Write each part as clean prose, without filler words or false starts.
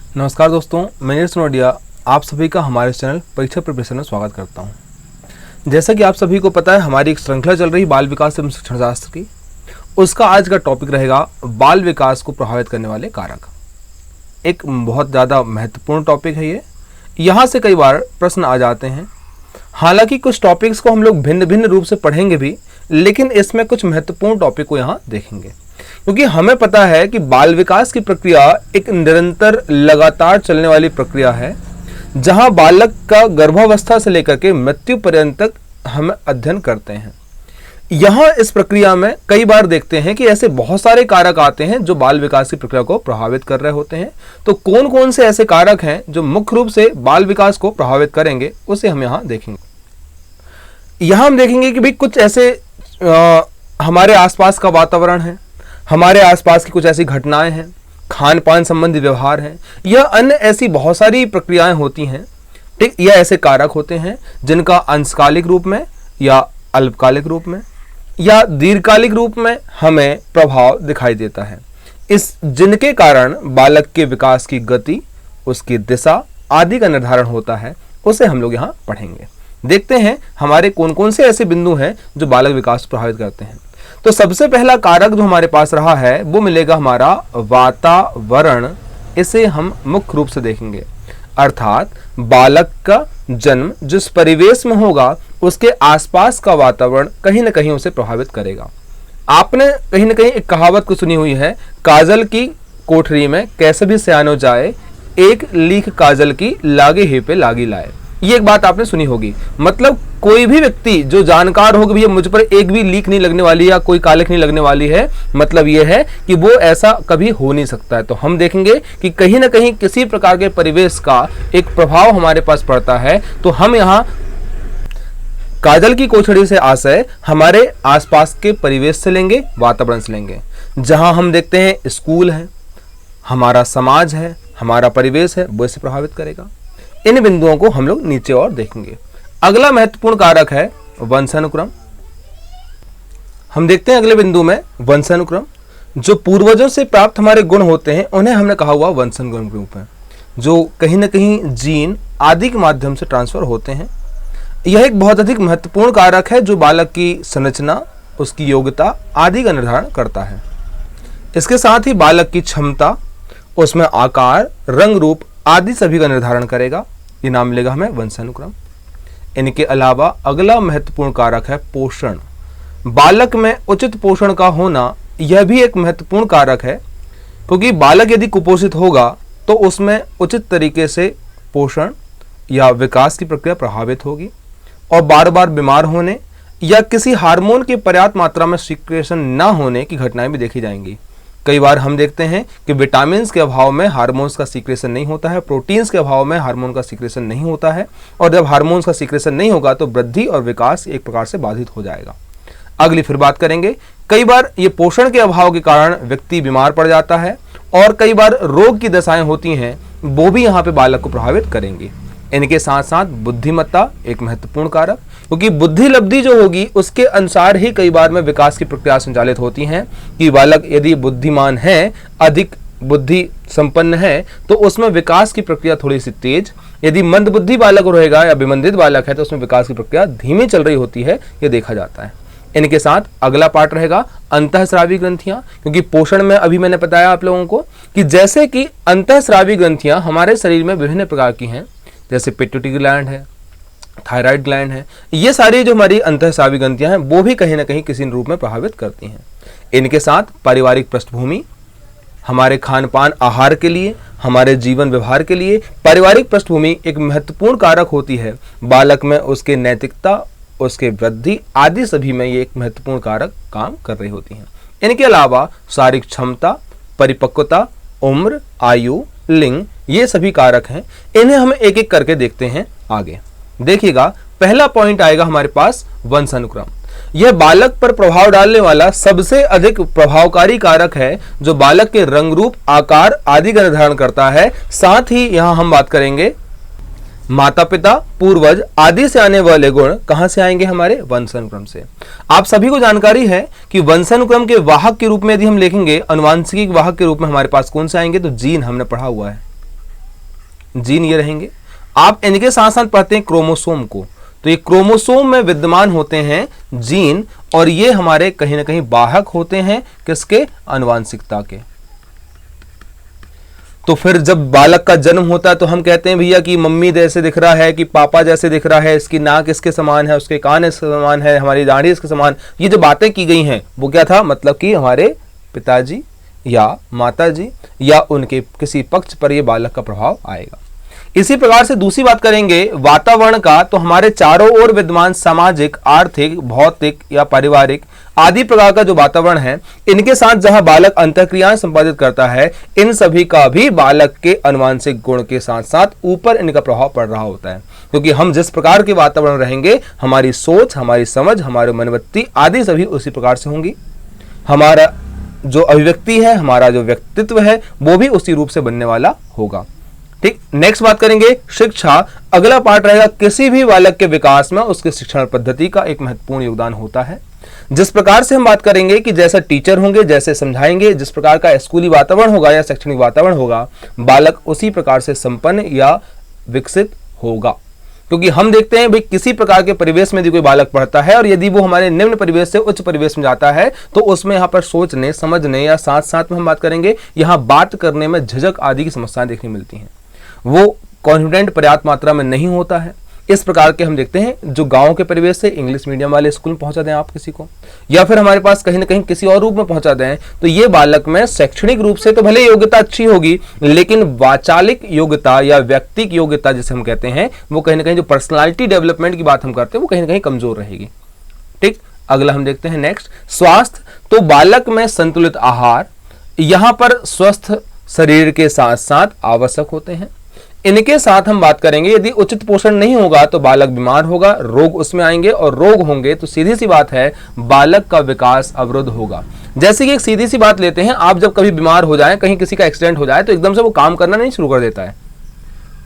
नमस्कार दोस्तों, मैं नीरज नोडिया आप सभी का हमारे चैनल परीक्षा प्रिपरेशन में स्वागत करता हूं। जैसा कि आप सभी को पता है, हमारी एक श्रृंखला चल रही बाल विकास एवं शिक्षण शास्त्र की। उसका आज का टॉपिक रहेगा बाल विकास को प्रभावित करने वाले कारक। एक बहुत ज़्यादा महत्वपूर्ण टॉपिक है ये। यहाँ से कई बार प्रश्न आ जाते हैं। हालांकि कुछ टॉपिक्स को हम लोग भिन्न भिन्न रूप से पढ़ेंगे भी, लेकिन इसमें कुछ महत्वपूर्ण टॉपिक को यहाँ देखेंगे, क्योंकि हमें पता है कि बाल विकास की प्रक्रिया एक निरंतर लगातार चलने वाली प्रक्रिया है, जहां बालक का गर्भावस्था से लेकर के मृत्यु पर्यंत तक हम अध्ययन करते हैं। यहाँ इस प्रक्रिया में कई बार देखते हैं कि ऐसे बहुत सारे कारक आते हैं जो बाल विकास की प्रक्रिया को प्रभावित कर रहे होते हैं। तो कौन कौन से ऐसे कारक हैं जो मुख्य रूप से बाल विकास को प्रभावित करेंगे, उसे हम यहाँ देखेंगे। यहाँ हम देखेंगे कि भाई कुछ ऐसे हमारे आसपास का वातावरण है, हमारे आसपास की कुछ ऐसी घटनाएं हैं, खान पान संबंधी व्यवहार हैं, यह अन्य ऐसी बहुत सारी प्रक्रियाएं होती हैं। ठीक, यह ऐसे कारक होते हैं जिनका अंशकालिक रूप में या अल्पकालिक रूप में या दीर्घकालिक रूप में हमें प्रभाव दिखाई देता है। जिनके कारण बालक के विकास की गति, उसकी दिशा आदि का निर्धारण होता है, उसे हम लोग यहाँ पढ़ेंगे। देखते हैं हमारे कौन कौन से ऐसे बिंदु हैं जो बालक विकास को प्रभावित करते हैं। तो सबसे पहला कारक जो हमारे पास रहा है वो मिलेगा हमारा वातावरण। इसे हम मुख्य रूप से देखेंगे, अर्थात बालक का जन्म जिस परिवेश में होगा उसके आसपास का वातावरण कहीं ना कहीं उसे प्रभावित करेगा। आपने कहीं ना कहीं एक कहावत को सुनी हुई है, काजल की कोठरी में कैसे भी सयानो जाए, एक लीक काजल की लागे ही पे लागी लाए। ये एक बात आपने सुनी होगी। मतलब कोई भी व्यक्ति जो जानकार होगा भैया मुझ पर एक भी लीक नहीं लगने वाली या कोई कालिक नहीं लगने वाली है, मतलब ये है कि वो ऐसा कभी हो नहीं सकता है। तो हम देखेंगे कि कहीं ना कहीं किसी प्रकार के परिवेश का एक प्रभाव हमारे पास पड़ता है। तो हम यहाँ काजल की कोठरी से आशय हमारे आसपास के परिवेश से लेंगे, वातावरण से लेंगे। जहां हम देखते हैं स्कूल है, हमारा समाज है, हमारा परिवेश है, वो इसे प्रभावित करेगा। इन बिंदुओं को हम लोग नीचे और देखेंगे। अगला महत्वपूर्ण कारक है वंशानुक्रम। हम देखते हैं अगले बिंदु में वंशानुक्रम। जो पूर्वजों से प्राप्त हमारे गुण होते हैं उन्हें हमने कहा हुआ वंशानुक्रम के रूप में, जो कहीं ना कहीं जीन आदि के माध्यम से ट्रांसफर होते हैं। यह एक बहुत अधिक महत्वपूर्ण कारक है जो बालक की संरचना, उसकी योग्यता आदि का निर्धारण करता है। इसके साथ ही बालक की क्षमता, उसमें आकार, रंग रूप आदि सभी का निर्धारण करेगा। ये नाम मिलेगा हमें वंशानुक्रम। इनके अलावा अगला महत्वपूर्ण कारक है पोषण। बालक में उचित पोषण का होना यह भी एक महत्वपूर्ण कारक है, क्योंकि बालक यदि कुपोषित होगा तो उसमें उचित तरीके से पोषण या विकास की प्रक्रिया प्रभावित होगी और बार बार बीमार होने या किसी हार्मोन की पर्याप्त मात्रा में सीक्रेशन न होने की घटनाएं भी देखी जाएंगी। कई बार हम देखते हैं कि विटामिन्स के अभाव में हार्मोन्स का सीक्रेशन नहीं होता है, प्रोटीन्स के अभाव में हार्मोन का सीक्रेशन नहीं होता है, और जब हार्मोन्स का सीक्रेशन नहीं होगा तो वृद्धि और विकास एक प्रकार से बाधित हो जाएगा। अगली फिर बात करेंगे। कई बार ये पोषण के अभाव के कारण व्यक्ति बीमार पड़ जाता है और कई बार रोग की दशाएं होती हैं, वो भी यहाँ पे बालक को प्रभावित करेंगी। इनके साथ साथ बुद्धिमत्ता एक महत्वपूर्ण कारक, क्योंकि बुद्धि लब्धि जो होगी उसके अनुसार ही कई बार में विकास की प्रक्रिया संचालित होती हैं। कि बालक यदि बुद्धिमान है, अधिक बुद्धि संपन्न है, तो उसमें विकास की प्रक्रिया थोड़ी सी तेज। यदि मंद बुद्धि बालक रहेगा या विमंदित बालक है तो उसमें विकास की प्रक्रिया धीमी चल रही होती है, यह देखा जाता है। इनके साथ अगला पार्ट रहेगा अंतःस्रावी ग्रंथियां, क्योंकि पोषण में अभी मैंने बताया आप लोगों को कि जैसे कि अंतःस्रावी ग्रंथियां हमारे शरीर में विभिन्न प्रकार की हैं, जैसे पिट्यूटरी ग्लैंड है, थायराइड ग्लैंड है। ये सारी जो हमारी अंतःस्रावी ग्रंथियां हैं वो भी कहीं ना कहीं किसी रूप में प्रभावित करती हैं। इनके साथ पारिवारिक पृष्ठभूमि, हमारे खान पान आहार के लिए, हमारे जीवन व्यवहार के लिए पारिवारिक पृष्ठभूमि एक महत्वपूर्ण कारक होती है। बालक में उसके नैतिकता, उसके वृद्धि आदि सभी में ये एक महत्वपूर्ण कारक काम कर रही होती हैं। इनके अलावा शारीरिक क्षमता, परिपक्वता, उम्र, आयु, लिंग, ये सभी कारक हैं। इन्हें हम एक एक करके देखते हैं आगे। देखिएगा, पहला पॉइंट आएगा हमारे पास वंशानुक्रम। यह बालक पर प्रभाव डालने वाला सबसे अधिक प्रभावकारी कारक है, जो बालक के रंग रूप, आकार आदि का निर्धारण करता है। साथ ही यहां हम बात करेंगे माता पिता, पूर्वज आदि से आने वाले गुण कहां से आएंगे? हमारे वंशानुक्रम से। आप सभी को जानकारी है कि वंशानुक्रम के वाहक के रूप में यदि हम लिखेंगे, अनुवांशिकी वाहक के रूप में हमारे पास कौन से आएंगे? तो जीन हमने पढ़ा हुआ है। जीन ये रहेंगे। आप इनके साथ साथ पढ़ते हैं क्रोमोसोम को, तो ये क्रोमोसोम में विद्यमान होते हैं जीन, और ये हमारे कहीं ना कहीं वाहक होते हैं किसके, आनुवांशिकता के। तो फिर जब बालक का जन्म होता है तो हम कहते हैं भैया कि मम्मी जैसे दिख रहा है, कि पापा जैसे दिख रहा है, इसकी नाक इसके समान है, उसके कान इसके समान है, हमारी दाढ़ी इसके समान। ये जो बातें की गई हैं वो क्या था, मतलब कि हमारे पिताजी या माताजी या उनके किसी पक्ष पर ये बालक का प्रभाव आएगा। इसी प्रकार से दूसरी बात करेंगे वातावरण का, तो हमारे चारों ओर विद्यमान सामाजिक, आर्थिक, भौतिक या पारिवारिक आदि प्रकार का जो वातावरण है, इनके साथ जहां बालक अंतःक्रियाएं संपादित करता है, इन सभी का भी बालक के आनुवांशिक गुण के साथ साथ ऊपर इनका प्रभाव पड़ रहा होता है। क्योंकि हम जिस प्रकार के वातावरण रहेंगे, हमारी सोच, हमारी समझ, हमारी मनोवृत्ति आदि सभी उसी प्रकार से होंगी। हमारा जो अभिव्यक्ति है, हमारा जो व्यक्तित्व है, वो भी उसी रूप से बनने वाला होगा। ठीक, नेक्स्ट बात करेंगे शिक्षा। अगला पार्ट रहेगा किसी भी बालक के विकास में उसके शिक्षण पद्धति का एक महत्वपूर्ण योगदान होता है। जिस प्रकार से हम बात करेंगे कि जैसे टीचर होंगे, जैसे समझाएंगे, जिस प्रकार का स्कूली वातावरण होगा या शैक्षणिक वातावरण होगा, बालक उसी प्रकार से संपन्न या विकसित होगा। क्योंकि हम देखते हैं भाई किसी प्रकार के परिवेश में यदि कोई बालक पढ़ता है और यदि वो हमारे निम्न परिवेश से उच्च परिवेश में जाता है, तो उसमें यहाँ पर सोचने, समझने या साथ साथ में हम बात करेंगे यहाँ बात करने में झिझक आदि की समस्याएं देखने मिलती हैं। वो कॉन्फिडेंट पर्याप्त मात्रा में नहीं होता है। इस प्रकार के हम देखते हैं जो गांव के परिवेश से इंग्लिश मीडियम वाले स्कूल में पहुंचा दें आप किसी को, या फिर हमारे पास कहीं ना कहीं किसी और रूप में पहुंचा दें, तो ये बालक में शैक्षणिक रूप से तो भले योग्यता अच्छी होगी, लेकिन वाचालिक योग्यता या व्यक्तिक योग्यता जिसे हम कहते हैं, वो कहीं ना कहीं जो पर्सनालिटी डेवलपमेंट की बात हम करते हैं, वो कहीं ना कहीं कमजोर रहेगी। ठीक, अगला हम देखते हैं नेक्स्ट स्वास्थ्य। तो बालक में संतुलित आहार यहां पर स्वस्थ शरीर के साथ साथ आवश्यक होते हैं। इनके साथ हम बात करेंगे यदि उचित पोषण नहीं होगा तो बालक बीमार होगा, रोग उसमें आएंगे, और रोग होंगे तो सीधी सी बात है बालक का विकास अवरुद्ध होगा। जैसे कि एक सीधी सी बात लेते हैं, आप जब कभी बीमार हो जाए, कहीं किसी का एक्सीडेंट हो जाए, तो एकदम से वो काम करना नहीं शुरू कर देता है।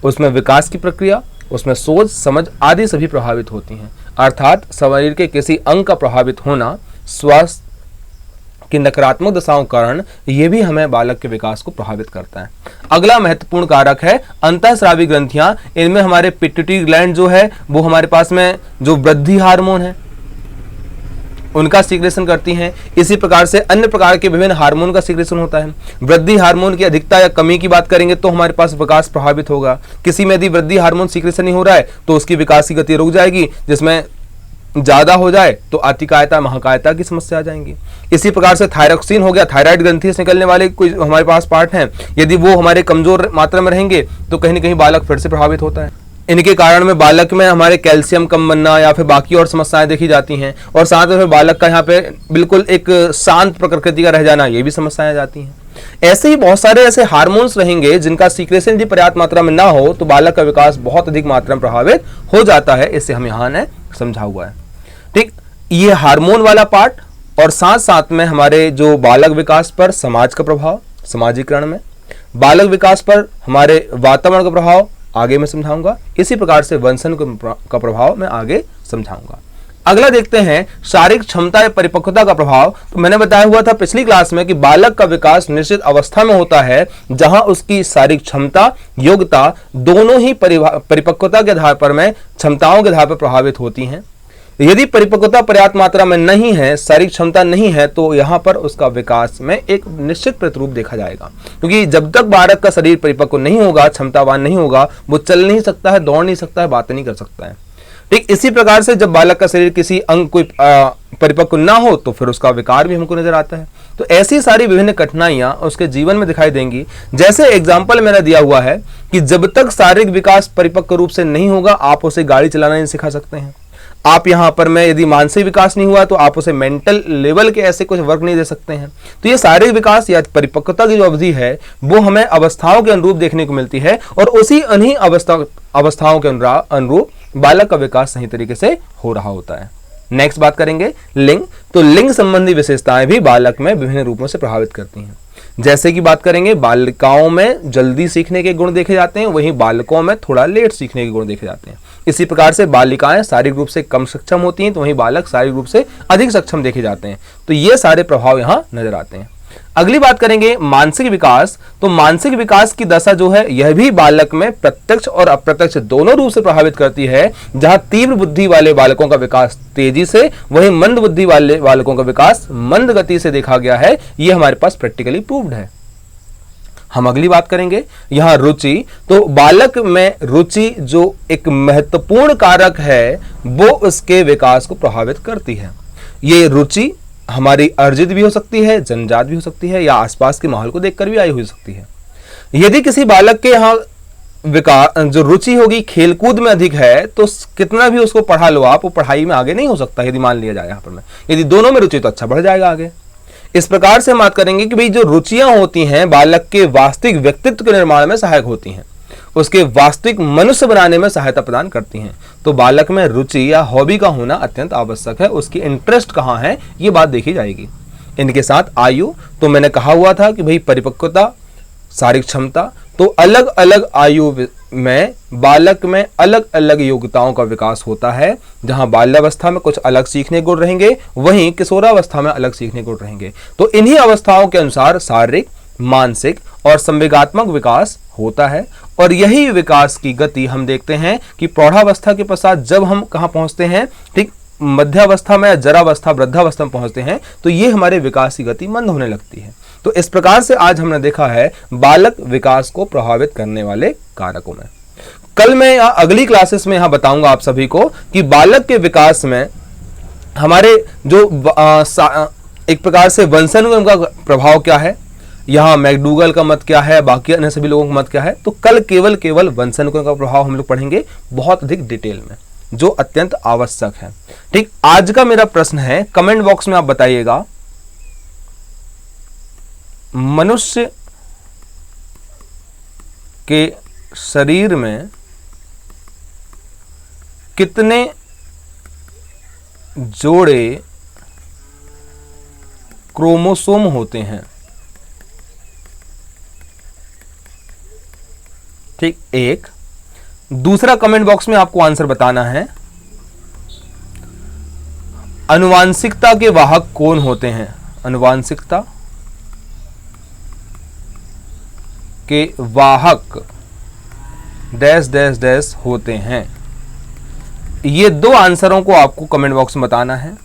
उसमें विकास की प्रक्रिया, उसमें सोच समझ आदि सभी प्रभावित होती हैं। अर्थात शरीर के किसी अंग का प्रभावित होना, स्वास्थ्य कि नकारात्मक दशाओं के कारण यह भी हमें बालक के विकास को प्रभावित करता है। अगला महत्वपूर्ण कारक है अंतःस्रावी ग्रंथियां। इनमें हमारे पिट्यूटरी ग्लैंड जो है वो हमारे पास में जो वृद्धि हार्मोन है उनका सीक्रेशन करती हैं। इसी प्रकार से अन्य प्रकार के विभिन्न हार्मोन का सीक्रेशन होता है। वृद्धि हार्मोन की अधिकता या कमी की बात करेंगे तो हमारे पास विकास प्रभावित होगा। किसी में यदि वृद्धि हार्मोन सीक्रेशन नहीं हो रहा है तो उसकी विकास की गति रुक जाएगी, जिसमें ज्यादा हो जाए तो अतिकायता महाकायता की समस्या आ जाएंगी। इसी प्रकार से थायरॉक्सिन हो गया, थायराइड ग्रंथि से निकलने वाले कोई हमारे पास पार्ट हैं, यदि वो हमारे कमजोर मात्रा में रहेंगे तो कहीं ना कहीं बालक फिर से प्रभावित होता है। इनके कारण में बालक में हमारे कैल्शियम कम बनना या फिर बाकी और समस्याएं देखी जाती हैं, और साथ में बालक का यहाँ पे बिल्कुल एक शांत प्रकृति का रह जाना, ये भी समस्याएं आ जाती हैं। ऐसे ही बहुत सारे ऐसे हार्मोन्स रहेंगे जिनका सीक्रेशन यदि पर्याप्त मात्रा में ना हो तो बालक का विकास बहुत अधिक मात्रा में प्रभावित हो जाता है। इसे हम यहाँ ने समझा हुआ है। ठीक, ये हार्मोन वाला पार्ट, और साथ साथ में हमारे जो बालक विकास पर समाज का प्रभाव, समाजीकरण में बालक विकास पर हमारे वातावरण का प्रभाव आगे मैं समझाऊंगा। इसी प्रकार से वंशन का प्रभाव मैं आगे समझाऊंगा। अगला देखते हैं शारीरिक क्षमता या परिपक्वता का प्रभाव। तो मैंने बताया हुआ था पिछली क्लास में कि बालक का विकास निश्चित अवस्था में होता है जहां उसकी शारीरिक क्षमता, योग्यता दोनों ही परिपक्वता के आधार पर में क्षमताओं के आधार पर प्रभावित होती हैं। यदि परिपक्वता पर्याप्त मात्रा में नहीं है, शारीरिक क्षमता नहीं है, तो यहाँ पर उसका विकास में एक निश्चित प्रतिरूप देखा जाएगा। क्योंकि जब तक बालक का शरीर परिपक्व नहीं होगा, क्षमतावान नहीं होगा, वो चल नहीं सकता है, दौड़ नहीं सकता है, बातें नहीं कर सकता है। ठीक, इसी प्रकार से जब बालक का शरीर किसी अंग कोई परिपक्व ना हो तो फिर उसका विकार भी हमको नजर आता है। तो ऐसी सारी विभिन्न कठिनाइयां उसके जीवन में दिखाई देंगी। जैसे एग्जाम्पल मैंने दिया हुआ है कि जब तक शारीरिक विकास परिपक्व रूप से नहीं होगा, आप उसे गाड़ी चलाना नहीं सिखा सकते हैं। आप यहाँ पर में यदि मानसिक विकास नहीं हुआ तो आप उसे मेंटल लेवल के ऐसे कुछ वर्क नहीं दे सकते हैं। तो ये शारीरिक विकास या परिपक्वता की जो अवधि है वो हमें अवस्थाओं के अनुरूप देखने को मिलती है, और उसी इन्हीं अवस्थाओं के अनुरूप बालक का विकास सही तरीके से हो रहा होता है। नेक्स्ट बात करेंगे लिंग। तो लिंग संबंधी विशेषताएं भी बालक में विभिन्न रूपों से प्रभावित करती हैं। जैसे कि बात करेंगे बालिकाओं में जल्दी सीखने के गुण देखे जाते हैं, वहीं बालकों में थोड़ा लेट सीखने के गुण देखे जाते हैं। इसी प्रकार से बालिकाएं शारीरिक रूप से कम सक्षम होती हैं तो वहीं बालक शारीरिक रूप से अधिक सक्षम देखे जाते हैं। तो ये सारे प्रभाव यहाँ नजर आते हैं। अगली बात करेंगे मानसिक विकास। तो मानसिक विकास की दशा जो है यह भी बालक में प्रत्यक्ष और अप्रत्यक्ष दोनों रूप से प्रभावित करती है। जहां तीव्र बुद्धि वाले बालकों का विकास तेजी से, वहीं मंद बुद्धि वाले बालकों का विकास मंद गति से देखा गया है। यह हमारे पास प्रैक्टिकली प्रूव्ड है। हम अगली बात करेंगे यहां रुचि। तो बालक में रुचि जो एक महत्वपूर्ण कारक है वो उसके विकास को प्रभावित करती है। ये रुचि हमारी अर्जित भी हो सकती है, जन्मजात भी हो सकती है, या आसपास के माहौल को देखकर भी आई हो सकती है। यदि किसी बालक के यहाँ विकास जो रुचि होगी खेलकूद में अधिक है तो कितना भी उसको पढ़ा लो आप, वो पढ़ाई में आगे नहीं हो सकता। यदि मान लिया जाए यहाँ पर, यदि दोनों में रुचि तो अच्छा बढ़ जाएगा आगे। इस प्रकार से हम बात करेंगे कि भाई जो रुचियां होती हैं बालक के वास्तविक व्यक्तित्व के निर्माण में सहायक होती हैं, उसके वास्तविक मनुष्य बनाने में सहायता प्रदान करती हैं। तो बालक में रुचि या हॉबी का होना अत्यंत आवश्यक है। उसकी इंटरेस्ट कहाँ है ये बात देखी जाएगी। इनके साथ आयु, तो मैंने कहा हुआ था कि भाई परिपक्वता, शारीरिक क्षमता, तो अलग अलग आयु में बालक में अलग अलग योग्यताओं का विकास होता है। जहां बाल्यावस्था में कुछ अलग सीखने गुण रहेंगे, वहीं किशोरावस्था में अलग सीखने गुण रहेंगे। तो इन्हीं अवस्थाओं के अनुसार शारीरिक, मानसिक और संवेगात्मक विकास होता है। और यही विकास की गति हम देखते हैं कि प्रौढ़ावस्था के पश्चात जब हम कहां पहुंचते हैं, ठीक मध्यावस्था में या जरावस्था, वृद्धावस्था में पहुंचते हैं, तो ये हमारे विकास की गति मंद होने लगती है। तो इस प्रकार से आज हमने देखा है बालक विकास को प्रभावित करने वाले कारकों में। कल मैं अगली क्लासेस में यहां बताऊंगा आप सभी को कि बालक के विकास में हमारे जो एक प्रकार से वंशानुक्रम का प्रभाव क्या है, यहाँ मैकडूगल का मत क्या है, बाकी अन्य सभी लोगों का मत क्या है। तो कल केवल वंशानुक्रम का प्रभाव हम लोग पढ़ेंगे बहुत अधिक डिटेल में, जो अत्यंत आवश्यक है। ठीक, आज का मेरा प्रश्न है, कमेंट बॉक्स में आप बताइएगा, मनुष्य के शरीर में कितने जोड़े क्रोमोसोम होते हैं। ठीक, एक। दूसरा कमेंट बॉक्स में आपको आंसर बताना है, आनुवांशिकता के वाहक कौन होते हैं। आनुवांशिकता के वाहक डैश डैश डैश होते हैं। ये दो आंसरों को आपको कमेंट बॉक्स में बताना है।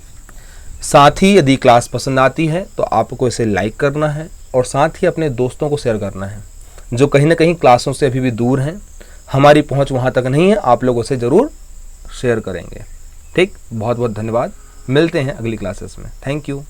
साथ ही यदि क्लास पसंद आती है तो आपको इसे लाइक करना है और साथ ही अपने दोस्तों को शेयर करना है जो कहीं ना कहीं क्लासों से अभी भी दूर हैं। हमारी पहुंच वहां तक नहीं है, आप लोगों से जरूर शेयर करेंगे। ठीक, बहुत बहुत धन्यवाद। मिलते हैं अगली क्लासेस में। Thank you.